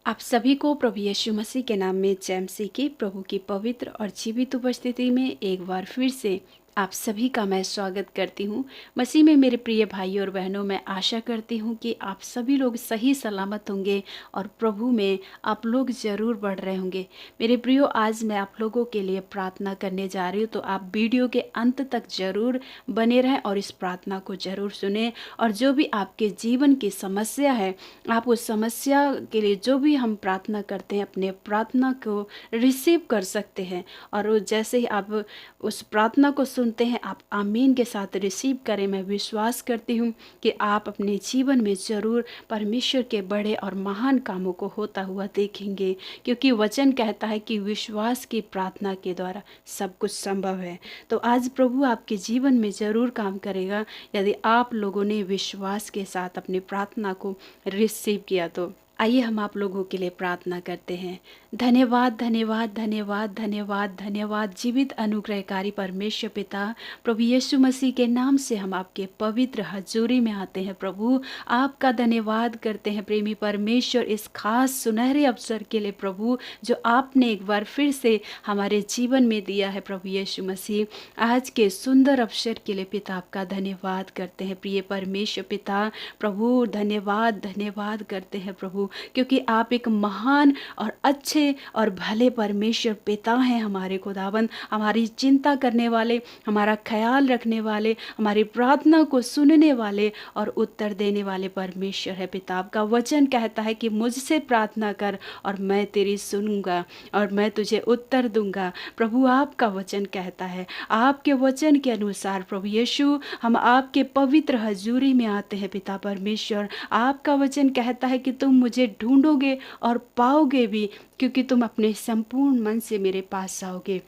आप सभी को प्रभु यीशु मसीह के नाम में जय मसीह की। प्रभु की पवित्र और जीवित उपस्थिति में एक बार फिर से आप सभी का मैं स्वागत करती हूँ। मसीह में मेरे प्रिय भाइयों और बहनों, मैं आशा करती हूँ कि आप सभी लोग सही सलामत होंगे और प्रभु में आप लोग ज़रूर बढ़ रहे होंगे। मेरे प्रियो, आज मैं आप लोगों के लिए प्रार्थना करने जा रही हूँ, तो आप वीडियो के अंत तक ज़रूर बने रहें और इस प्रार्थना को ज़रूर सुने। और जो भी आपके जीवन की समस्या है, आप उस समस्या के लिए जो भी हम प्रार्थना करते हैं, अपने प्रार्थना को रिसीव कर सकते हैं। और वो जैसे ही आप उस प्रार्थना को सुनते हैं, आप आमीन के साथ रिसीव करें। मैं विश्वास करती हूँ कि आप अपने जीवन में ज़रूर परमेश्वर के बड़े और महान कामों को होता हुआ देखेंगे, क्योंकि वचन कहता है कि विश्वास की प्रार्थना के द्वारा सब कुछ संभव है। तो आज प्रभु आपके जीवन में ज़रूर काम करेगा यदि आप लोगों ने विश्वास के साथ अपनी प्रार्थना को रिसीव किया। तो आइए हम आप लोगों के लिए प्रार्थना करते हैं। धन्यवाद धन्यवाद धन्यवाद धन्यवाद धन्यवाद जीवित अनुग्रहकारी परमेश्वर पिता, प्रभु यीशु मसीह के नाम से हम आपके पवित्र हजूरी में आते हैं। प्रभु आपका धन्यवाद करते हैं प्रेमी परमेश्वर, इस खास सुनहरे अवसर के लिए प्रभु, जो आपने एक बार फिर से हमारे जीवन में दिया है। प्रभु यीशु मसीह, आज के सुंदर अवसर के लिए पिता आपका धन्यवाद करते हैं। प्रिय परमेश्वर पिता, प्रभु धन्यवाद धन्यवाद करते हैं प्रभु, क्योंकि आप एक महान और अच्छे और भले परमेश्वर पिता हैं। हमारे खुदावंद, हमारी चिंता करने वाले, हमारा ख्याल रखने वाले, हमारी प्रार्थना को सुनने वाले और उत्तर देने वाले परमेश्वर है पिता। आपका वचन कहता है कि मुझसे प्रार्थना कर और मैं तेरी सुनूंगा और मैं तुझे उत्तर दूंगा। प्रभु आपका वचन कहता है, आपके वचन के अनुसार प्रभु यीशु, हम आपके पवित्र हजूरी में आते हैं पिता परमेश्वर। आपका वचन कहता है कि तुम मुझे ढूंढोगे और पाओगे भी, क्योंकि तुम अपने संपूर्ण मन से मेरे पास आओगे।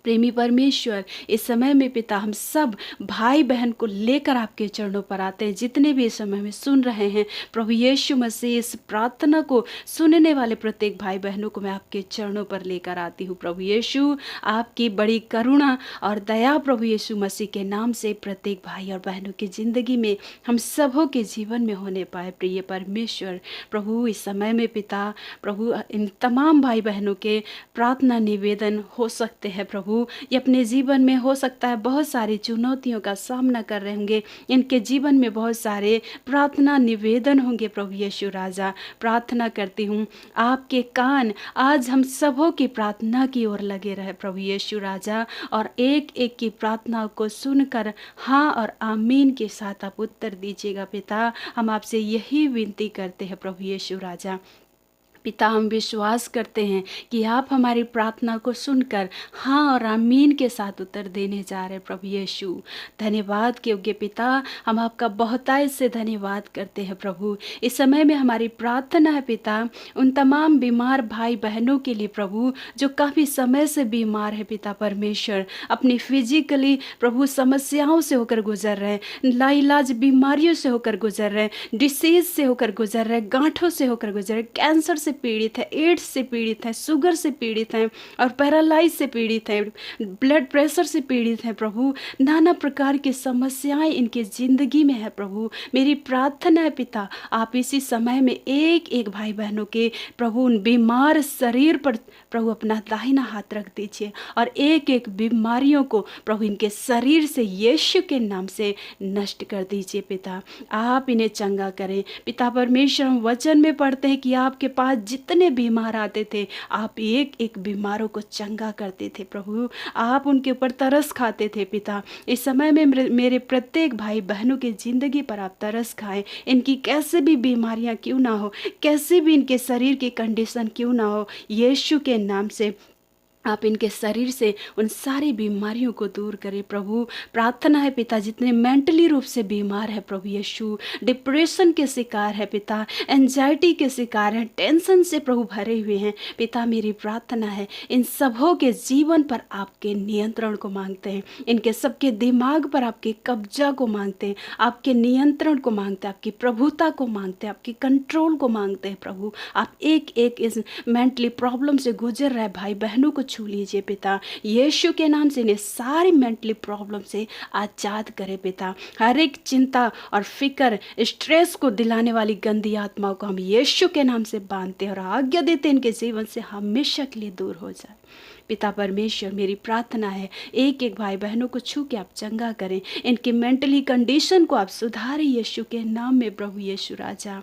प्रेमी परमेश्वर, इस समय में पिता हम सब भाई बहन को लेकर आपके चरणों पर आते हैं, जितने भी इस समय में सुन रहे हैं। प्रभु यीशु मसीह, इस प्रार्थना को सुनने वाले प्रत्येक भाई बहनों को मैं आपके चरणों पर लेकर आती हूँ। प्रभु यीशु, आपकी बड़ी करुणा और दया प्रभु यीशु मसीह के नाम से प्रत्येक भाई और बहनों की ज़िंदगी में, हम सबों के जीवन में होने पाए। प्रिय परमेश्वर, प्रभु इस समय में पिता, प्रभु इन तमाम भाई बहनों के प्रार्थना निवेदन हो सकते हैं। प्रभु ये अपने जीवन में हो सकता है बहुत सारी चुनौतियों का सामना कर रहे होंगे, इनके जीवन में बहुत सारे प्रार्थना निवेदन होंगे। प्रभु यीशु राजा, प्रार्थना करती हूँ आपके कान आज हम सबों की प्रार्थना की ओर लगे रहे प्रभु यीशु राजा, और एक एक की प्रार्थना को सुनकर हाँ और आमीन के साथ आप उत्तर दीजिएगा पिता। हम आपसे यही विनती करते हैं प्रभु यीशु राजा। पिता, हम विश्वास करते हैं कि आप हमारी प्रार्थना को सुनकर हाँ और आमीन के साथ उत्तर देने जा रहे हैं। प्रभु यीशु, धन्यवाद के योग्य पिता, हम आपका बहुतायत से धन्यवाद करते हैं। प्रभु इस समय में हमारी प्रार्थना है पिता, उन तमाम बीमार भाई बहनों के लिए प्रभु, जो काफ़ी समय से बीमार है पिता परमेश्वर, अपनी फिजिकली प्रभु समस्याओं से होकर गुजर रहे हैं, लाइलाज बीमारियों से होकर गुजर रहे हैं, डिसीज से होकर गुजर रहे हैं, गांठों से होकर गुजर रहे हैं, कैंसर से पीड़ित है, एड्स से पीड़ित है, शुगर से पीड़ित हैं और पैरालाइज से पीड़ित हैं, ब्लड प्रेशर से पीड़ित हैं। प्रभु नाना प्रकार की समस्याएं इनकी ज़िंदगी में है। प्रभु मेरी प्रार्थना है पिता, आप इसी समय में एक एक भाई बहनों के प्रभु उन बीमार शरीर पर प्रभु अपना दाहिना हाथ रख दीजिए और एक एक बीमारियों को प्रभु इनके शरीर से यीशु के नाम से नष्ट कर दीजिए पिता। आप इन्हें चंगा करें पिता परमेश्वर। हम वचन में पढ़ते हैं कि आपके पास जितने बीमार आते थे, आप एक एक बीमारों को चंगा करते थे। प्रभु आप उनके ऊपर तरस खाते थे पिता। इस समय में मेरे प्रत्येक भाई बहनों की ज़िंदगी पर आप तरस खाएं। इनकी कैसे भी बीमारियां क्यों ना हो, कैसे भी इनके शरीर की कंडीशन क्यों ना हो, यीशु के नाम से आप इनके शरीर से उन सारी बीमारियों को दूर करें। प्रभु प्रार्थना है पिता, जितने मेंटली रूप से बीमार है प्रभु यीशु, डिप्रेशन के शिकार है पिता, एंजाइटी के शिकार हैं, टेंशन से प्रभु भरे हुए हैं पिता, मेरी प्रार्थना है इन सबों के जीवन पर आपके नियंत्रण को मांगते हैं, इनके सबके दिमाग पर आपके कब्जा को मांगते हैं, आपके नियंत्रण को मांगते हैं, आपकी प्रभुता को मांगते हैं, आपकी कंट्रोल को मांगते हैं। प्रभु आप एक एक इस मेंटली प्रॉब्लम से गुजर रहे भाई बहनों को छू लीजिए पिता, यीशु के नाम से इन्हें सारी मेंटली प्रॉब्लम से आज़ाद करें पिता। हर एक चिंता और फिक्र, स्ट्रेस को दिलाने वाली गंदी आत्माओं को हम यीशु के नाम से बांधते हैं और आज्ञा देते हैं इनके जीवन से हमेशा के लिए दूर हो जाए। पिता परमेश्वर, मेरी प्रार्थना है एक एक भाई बहनों को छू के आप चंगा करें, इनकी मेंटली कंडीशन को आप सुधारें यीशु के नाम में प्रभु यीशु राजा।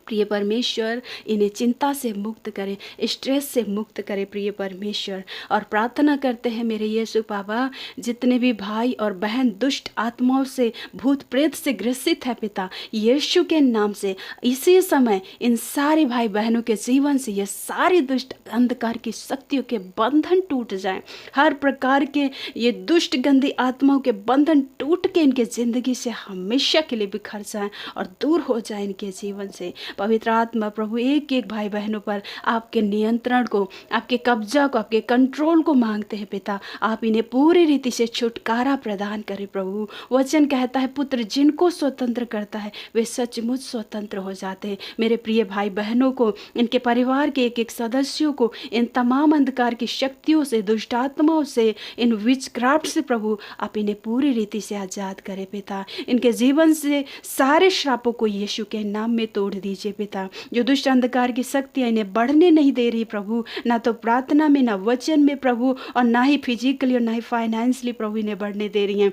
प्रिय परमेश्वर, इन्हें चिंता से मुक्त करें, स्ट्रेस से मुक्त करें प्रिय परमेश्वर। और प्रार्थना करते हैं मेरे यीशु पापा, जितने भी भाई और बहन दुष्ट आत्माओं से, भूत प्रेत से ग्रसित है पिता, यीशु के नाम से इसी समय इन सारे भाई बहनों के जीवन से ये सारी दुष्ट अंधकार की शक्तियों के बंधन टूट जाएं। हर प्रकार के ये दुष्ट गंदी आत्माओं के बंधन टूट के इनके ज़िंदगी से हमेशा के लिए बिखर जाएं और दूर हो जाए इनके जीवन से। पवित्र आत्मा प्रभु एक एक भाई बहनों पर आपके नियंत्रण को, आपके कब्जा को, आपके कंट्रोल को मांगते हैं पिता। आप इन्हें पूरी रीति से छुटकारा प्रदान करें प्रभु। वचन कहता है पुत्र जिनको स्वतंत्र करता है वे सचमुच स्वतंत्र हो जाते हैं। मेरे प्रिय भाई बहनों को, इनके परिवार के एक एक सदस्यों को इन तमाम अंधकार की शक्तियों से, दुष्ट आत्माओं से, इन विचक्राफ्ट से प्रभु आप इन्हें पूरी रीति से आज़ाद करें पिता। इनके जीवन से सारे श्रापों को यीशु के नाम में तोड़ दीजिए पिता। जो दुष्ट अंधकार की शक्तियां इन्हें बढ़ने नहीं दे रही प्रभु, ना तो प्रार्थना में, ना वचन में प्रभु, और ना ही फिजिकली और ना ही फाइनेंशियली प्रभु इन्हें बढ़ने दे रही हैं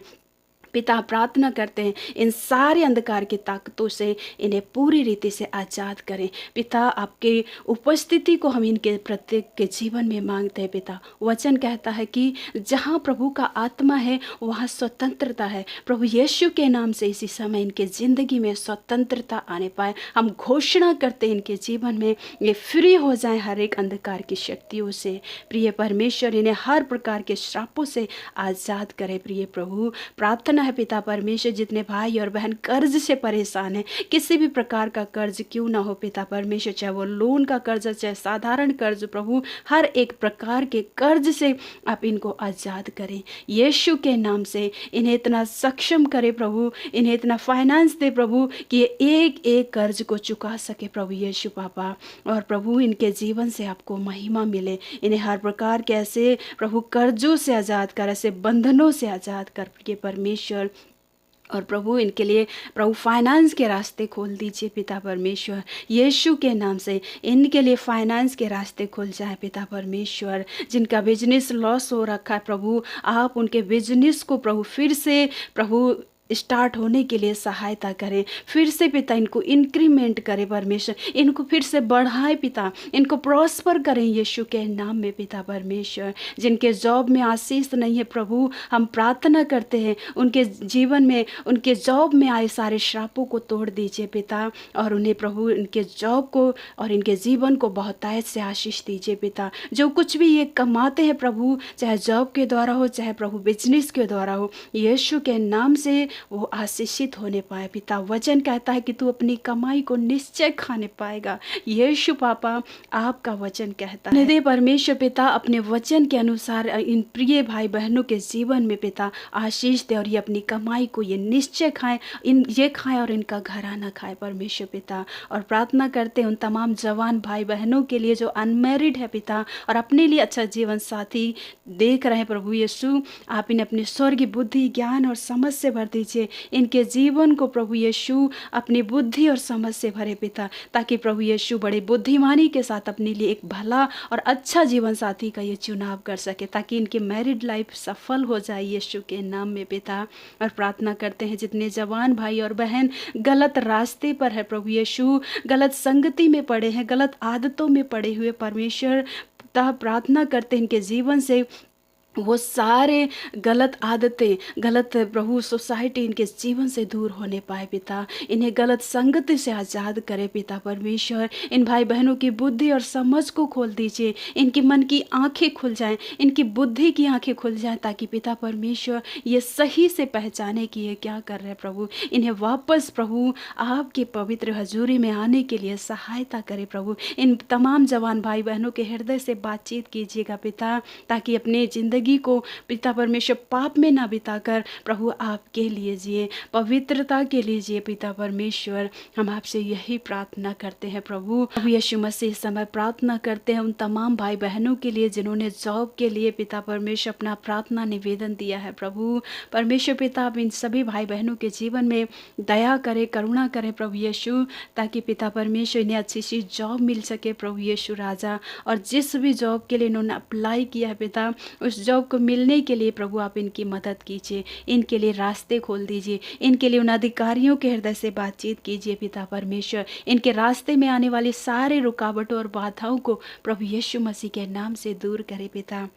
पिता। प्रार्थना करते हैं इन सारे अंधकार की ताकतों से इन्हें पूरी रीति से आज़ाद करें पिता। आपके उपस्थिति को हम इनके प्रत्येक के जीवन में मांगते हैं पिता। वचन कहता है कि जहाँ प्रभु का आत्मा है वहाँ स्वतंत्रता है। प्रभु यीशु के नाम से इसी समय इनके ज़िंदगी में स्वतंत्रता आने पाए। हम घोषणा करते हैं इनके जीवन में ये फ्री हो जाएं हर एक अंधकार की शक्तियों से। प्रिय परमेश्वर, इन्हें हर प्रकार के श्रापों से आज़ाद करें प्रिय प्रभु। प्रार्थना है पिता परमेश्वर, जितने भाई और बहन कर्ज से परेशान हैं, किसी भी प्रकार का कर्ज क्यों ना हो पिता परमेश्वर, चाहे वो लोन का कर्ज, चाहे साधारण कर्ज प्रभु, हर एक प्रकार के कर्ज से आप इनको आज़ाद करें यीशु के नाम से। इन्हें इतना सक्षम करे प्रभु, इन्हें इतना फाइनेंस दे प्रभु कि ये एक एक कर्ज को चुका सके प्रभु यीशु पापा। और प्रभु इनके जीवन से आपको महिमा मिले। इन्हें हर प्रकार के ऐसे प्रभु कर्जों से आज़ाद कर, ऐसे बंधनों से आज़ाद कर प्रिय परमेश्वर। और प्रभु इनके लिए प्रभु फाइनेंस के रास्ते खोल दीजिए पिता परमेश्वर यीशु के नाम से। इनके लिए फाइनेंस के रास्ते खुल जाए पिता परमेश्वर। जिनका बिजनेस लॉस हो रखा है प्रभु, आप उनके बिजनेस को प्रभु फिर से प्रभु स्टार्ट होने के लिए सहायता करें। फिर से पिता इनको इंक्रीमेंट करें परमेश्वर, इनको फिर से बढ़ाए पिता, इनको प्रॉस्पर करें यीशु के नाम में पिता परमेश्वर। जिनके जॉब में आशीष नहीं है प्रभु, हम प्रार्थना करते हैं उनके जीवन में, उनके जॉब में आए सारे श्रापों को तोड़ दीजिए पिता। और उन्हें प्रभु इनके जॉब को और इनके जीवन को बहुतायत से आशीष दीजिए पिता। जो कुछ भी ये कमाते हैं प्रभु, चाहे जॉब के द्वारा हो, चाहे प्रभु बिजनेस के द्वारा हो, यीशु के नाम से वो आशीषित होने पाए पिता। वचन कहता है कि तू अपनी कमाई को निश्चय खाने पाएगा यीशु पापा, आपका वचन कहता है। निधे परमेश्वर पिता, अपने वचन के अनुसार इन प्रिय भाई बहनों के जीवन में पिता आशीष दे और ये अपनी कमाई को ये निश्चय खाएं, ये खाएं और इनका घराना खाए परमेश्वर पिता। और प्रार्थना करते हैं उन तमाम जवान भाई बहनों के लिए जो अनमैरिड है पिता और अपने लिए अच्छा जीवन साथी देख रहे हैं प्रभु यीशु, आप इन्हें अपनी स्वर्गीय बुद्धि, ज्ञान और समझ से भर दीजिए। इनके जीवन को प्रभु यीशु अपनी बुद्धि और समझ से भरे पिता, ताकि प्रभु यीशु बड़े बुद्धिमानी के साथ अपने लिए एक भला और अच्छा जीवन साथी का ये चुनाव कर सके, ताकि इनकी मैरिड लाइफ सफल हो जाए यीशु के नाम में पिता। और प्रार्थना करते हैं जितने जवान भाई और बहन गलत रास्ते पर है प्रभु यीशु, गलत संगति में पड़े हैं, गलत आदतों में पड़े हुए परमेश्वर पिता, प्रार्थना करते हैं इनके जीवन से वो सारे गलत आदतें, गलत प्रभु सोसाइटी इनके जीवन से दूर होने पाए पिता। इन्हें गलत संगति से आज़ाद करे पिता परमेश्वर। इन भाई बहनों की बुद्धि और समझ को खोल दीजिए, इनकी मन की आंखें खुल जाएं, इनकी बुद्धि की आंखें खुल जाएं, ताकि पिता परमेश्वर ये सही से पहचाने कि ये क्या कर रहे हैं प्रभु। इन्हें वापस प्रभु आपके पवित्र हजूरी में आने के लिए सहायता करे प्रभु। इन तमाम जवान भाई बहनों के हृदय से बातचीत कीजिएगा पिता, ताकि अपने ज़िंदगी जिंदगी को पिता परमेश्वर पाप में ना बिताकर प्रभु आपके लिए जिए, पवित्रता के लिए जिए। पिता परमेश्वर हम आपसे यही प्रार्थना करते हैं प्रभु यीशु मसीह। समय प्रार्थना करते हैं उन तमाम भाई बहनों के लिए जिन्होंने जॉब के लिए पिता परमेश्वर अपना प्रार्थना निवेदन दिया है प्रभु परमेश्वर। पिता आप इन सभी भाई बहनों के जीवन में दया करें, करुणा करें प्रभु यीशु, ताकि पिता परमेश्वर इन्हें अच्छी सी जॉब मिल सके प्रभु यीशु राजा। और जिस भी जॉब के लिए इन्होंने अप्लाई किया है पिता, उस जॉब को मिलने के लिए प्रभु आप इनकी मदद कीजिए, इनके लिए रास्ते खोल दीजिए, इनके लिए उन अधिकारियों के हृदय से बातचीत कीजिए पिता परमेश्वर। इनके रास्ते में आने वाली सारे रुकावटों और बाधाओं को प्रभु यीशु मसीह के नाम से दूर करे पिता।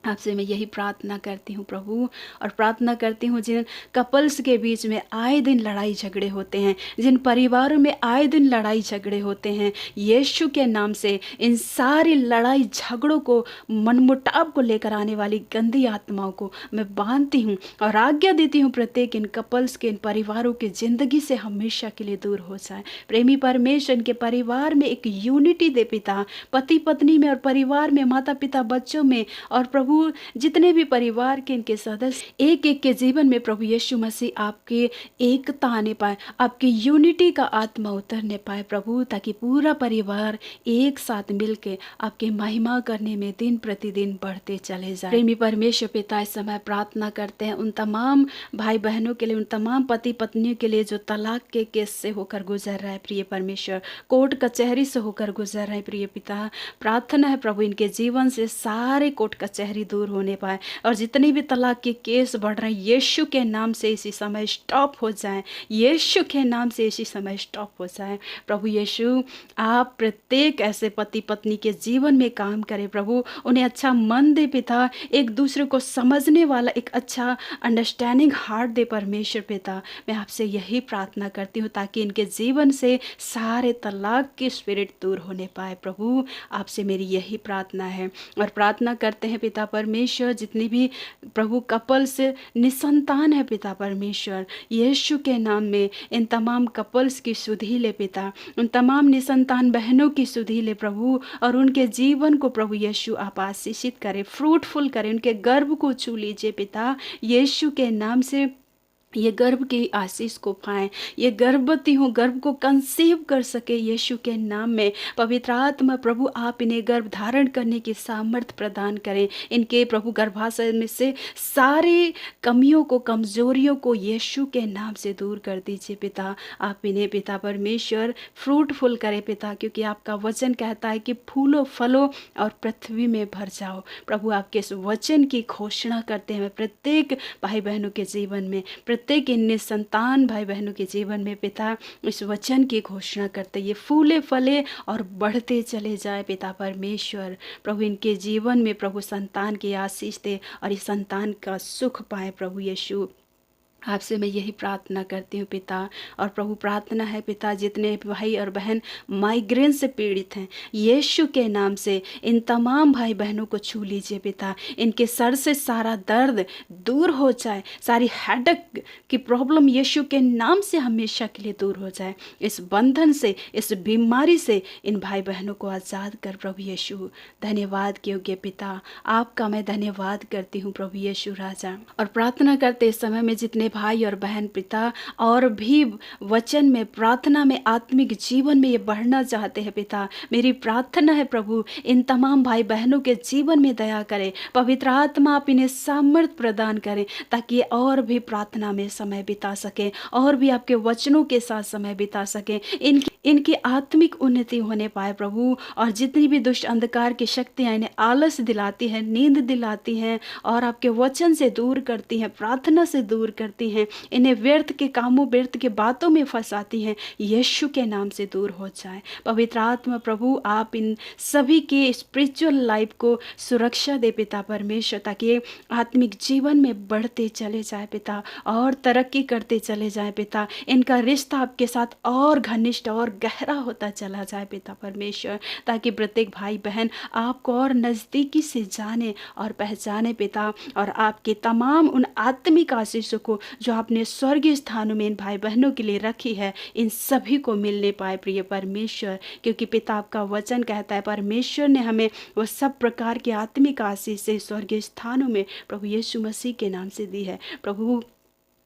आपसे मैं यही प्रार्थना करती हूँ प्रभु, और प्रार्थना करती हूँ जिन कपल्स के बीच में आए दिन लड़ाई झगड़े होते हैं, जिन परिवारों में आए दिन लड़ाई झगड़े होते हैं, यीशु के नाम से इन सारी लड़ाई झगड़ों को, मनमुटाव को लेकर आने वाली गंदी आत्माओं को मैं बांधती हूँ और आज्ञा देती हूँ प्रत्येक इन कपल्स के, इन परिवारों की ज़िंदगी से हमेशा के लिए दूर हो जाए। प्रेमी परमेश्वर इनके परिवार में एक यूनिटी दे पिता, पति पत्नी में और परिवार में, माता पिता बच्चों में, और प्रभु जितने भी परिवार के इनके सदस्य एक एक के जीवन में प्रभु यीशु मसीह आपके एकता आने पाए, आपकी यूनिटी का आत्मा उतरने पाए प्रभु, ताकि पूरा परिवार एक साथ मिलके आपकी महिमा करने में दिन प्रतिदिन बढ़ते चले जाए। प्रेमी परमेश्वर पिता इस समय प्रार्थना करते हैं उन तमाम भाई बहनों के लिए, उन तमाम पति पत्नियों के लिए जो तलाक के केस से होकर गुजर रहा है प्रिय परमेश्वर, कोर्ट कचहरी से होकर गुजर रहा है प्रिय पिता। प्रार्थना है प्रभु इनके जीवन से सारे कोर्ट कचहरी दूर होने पाए, और जितने भी तलाक के केस बढ़ रहे हैं यीशु के नाम से इसी समय स्टॉप हो जाएं, यीशु के नाम से इसी समय स्टॉप हो जाएं प्रभु यीशु। आप प्रत्येक ऐसे पति पत्नी के जीवन में काम करें प्रभु, उन्हें अच्छा मन दे पिता, एक दूसरे को समझने वाला एक अच्छा अंडरस्टैंडिंग हार्ट दे परमेश्वर पिता। मैं आपसे यही प्रार्थना करती हूँ ताकि इनके जीवन से सारे तलाक की स्पिरिट दूर होने पाए प्रभु, आपसे मेरी यही प्रार्थना है। और प्रार्थना करते हैं पिता परमेश्वर जितनी भी प्रभु कपल्स निसंतान है पिता परमेश्वर, यीशु के नाम में इन तमाम कपल्स की सुधि ले पिता, उन तमाम निसंतान बहनों की सुधि ले प्रभु, और उनके जीवन को प्रभु यीशु आप आशीषित करें, फ्रूटफुल करें, उनके गर्भ को छू लीजिए पिता यीशु के नाम से। ये गर्भ की आशीष को पाएं, ये गर्भवती हो गर्भ को कंसीव कर सके यीशु के नाम में। पवित्र आत्मा प्रभु आप इन्हें गर्भ धारण करने की सामर्थ्य प्रदान करें, इनके प्रभु गर्भाशय में से सारी कमियों को, कमजोरियों को यीशु के नाम से दूर कर दीजिए पिता। आप इन्हें पिता परमेश्वर फ्रूटफुल करें पिता, क्योंकि आपका वचन कहता है कि फूलो फलो और पृथ्वी में भर जाओ। प्रभु आपके इस वचन की घोषणा करते हैं प्रत्येक भाई बहनों के जीवन में, प्रत्येक इन निसंतान भाई बहनों के जीवन में पिता इस वचन की घोषणा करते ये फूले फले और बढ़ते चले जाए पिता परमेश्वर। प्रभु इनके जीवन में प्रभु संतान की आशीष दे और इस संतान का सुख पाए प्रभु यीशु। आपसे मैं यही प्रार्थना करती हूँ पिता। और प्रभु प्रार्थना है पिता जितने भाई और बहन माइग्रेन से पीड़ित हैं यीशु के नाम से इन तमाम भाई बहनों को छू लीजिए पिता, इनके सर से सारा दर्द दूर हो जाए, सारी हेडेक की प्रॉब्लम यीशु के नाम से हमेशा के लिए दूर हो जाए। इस बंधन से, इस बीमारी से इन भाई बहनों को आज़ाद कर प्रभु यीशु। धन्यवाद के योग्य पिता, आपका मैं धन्यवाद करती हूँ प्रभु यीशु राजा। और प्रार्थना करते इस समय में जितने भाई और बहन पिता और भी वचन में, प्रार्थना में, आत्मिक जीवन में ये बढ़ना चाहते हैं पिता, मेरी प्रार्थना है प्रभु इन तमाम भाई बहनों के जीवन में दया करें। पवित्र आत्मा आप इन्हें सामर्थ्य प्रदान करें ताकि ये और भी प्रार्थना में समय बिता सकें, और भी आपके वचनों के साथ समय बिता सकें, इनकी आत्मिक उन्नति होने पाए प्रभु। और जितनी भी दुष्ट अंधकार की शक्तियाँ इन्हें आलस दिलाती हैं, नींद दिलाती हैं और आपके वचन से दूर करती हैं, प्रार्थना से दूर करती हैं, इन्हें व्यर्थ के कामों, व्यर्थ के बातों में फंसाती हैं, यीशु के नाम से दूर हो जाए। पवित्र आत्मा प्रभु आप इन सभी के स्पिरिचुअल लाइफ को सुरक्षा दे पिता परमेश्वर, ताकि आत्मिक जीवन में बढ़ते चले जाए पिता और तरक्की करते चले जाए पिता। इनका रिश्ता आपके साथ और घनिष्ठ और गहरा होता चला जाए पिता परमेश्वर, ताकि प्रत्येक भाई बहन आपको और नज़दीकी से जाने और पहचाने पिता, और आपके तमाम उन आत्मिक आशीषों को जो आपने स्वर्गीय स्थानों में इन भाई बहनों के लिए रखी है, इन सभी को मिलने पाए प्रिय परमेश्वर। क्योंकि पिता आपका वचन कहता है परमेश्वर ने हमें वो सब प्रकार की आत्मिक आशीष से स्वर्गीय स्थानों में प्रभु यीशु मसीह के नाम से दी है। प्रभु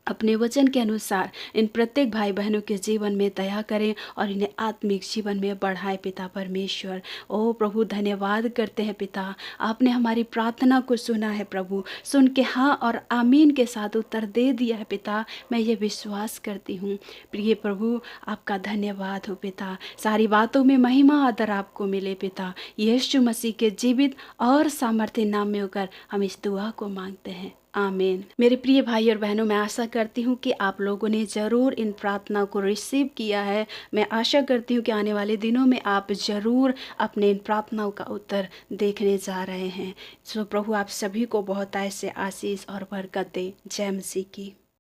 अपने वचन के अनुसार इन प्रत्येक भाई बहनों के जीवन में दया करें और इन्हें आत्मिक जीवन में बढ़ाए पिता परमेश्वर। ओ प्रभु धन्यवाद करते हैं पिता, आपने हमारी प्रार्थना को सुना है प्रभु, सुन के हाँ और आमीन के साथ उत्तर दे दिया है पिता। मैं ये विश्वास करती हूँ प्रिय प्रभु, आपका धन्यवाद हो पिता। सारी बातों में महिमा आदर आपको मिले पिता, यीशु मसीह के जीवित और सामर्थ्य नाम में होकर हम इस दुआ को मांगते हैं, आमीन। मेरे प्रिय भाई और बहनों, मैं आशा करती हूँ कि आप लोगों ने ज़रूर इन प्रार्थना को रिसीव किया है। मैं आशा करती हूँ कि आने वाले दिनों में आप ज़रूर अपने इन प्रार्थनाओं का उत्तर देखने जा रहे हैं। सो प्रभु आप सभी को बहुत ऐसे आशीष और बरकत दे। जय मसीह की।